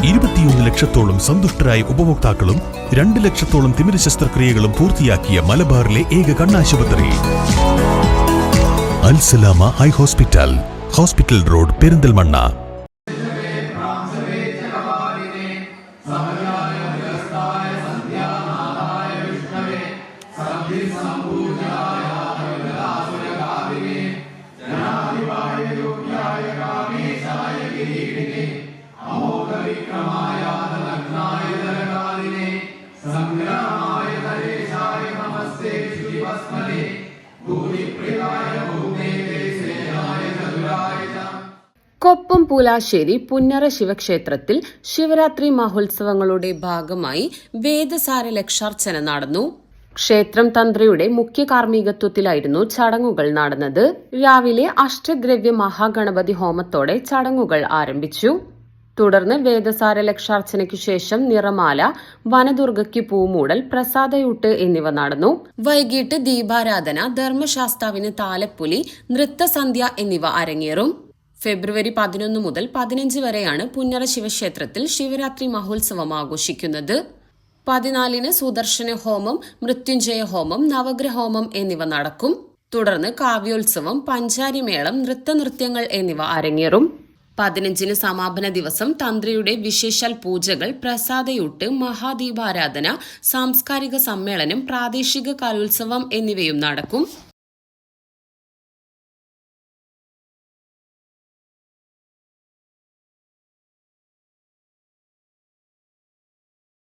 21 ലക്ഷത്തോളം സന്തുഷ്ടരായ ഉപഭോക്താക്കളും 2 ലക്ഷത്തോളം തിമിര ശസ്ത്രക്രിയകളും പൂർത്തിയാക്കിയ മലബാറിലെ ഏക കണ്ണാശുപത്രി Al Salama eye hospital, hospital road, Perinthalmanna. Koppam Poolasseri Punnara ശിവക്ഷേത്രത്തിൽ ശിവരാത്രി മഹോത്സവങ്ങളുടെ ഭാഗമായി വേദസാര ലക്ഷാർച്ചന നടന്നു. ക്ഷേത്രം തന്ത്രിയുടെ മുഖ്യ കാർമ്മികത്വത്തിലായിരുന്നു ചടങ്ങുകൾ നടന്നത്. രാവിലെ അഷ്ടദ്രവ്യ മഹാഗണപതി ഹോമത്തോടെ ചടങ്ങുകൾ ആരംഭിച്ചു. തുടർന്ന് വേദസാര ലക്ഷാർച്ചനയ്ക്കു ശേഷം നിറമാല, വനദുർഗയ്ക്ക് പൂമൂടൽ, പ്രസാദയൂട്ട് എന്നിവ നടന്നു. വൈകിട്ട് ദീപാരാധന, ധർമ്മശാസ്താവിന് താലപ്പൊലി, നൃത്തസന്ധ്യ എന്നിവ അരങ്ങേറും. ഫെബ്രുവരി 11 മുതൽ 15 വരെയാണ് പുന്നറ ശിവക്ഷേത്രത്തിൽ ശിവരാത്രി മഹോത്സവം ആഘോഷിക്കുന്നത്. 14-ന് സുദർശന ഹോമം, മൃത്യുഞ്ജയ ഹോമം, നവഗ്രഹോമം എന്നിവ നടക്കും. തുടർന്ന് കാവ്യോത്സവം, പഞ്ചാരിമേളം, നൃത്തനൃത്യങ്ങൾ എന്നിവ അരങ്ങേറും. 15-ന് സമാപന ദിവസം തന്ത്രിയുടെ വിശേഷാൽ പൂജകൾ, പ്രസാദയൂട്ട്, മഹാദീപാരാധന, സാംസ്കാരിക സമ്മേളനം, പ്രാദേശിക കലോത്സവം എന്നിവയും നടക്കും.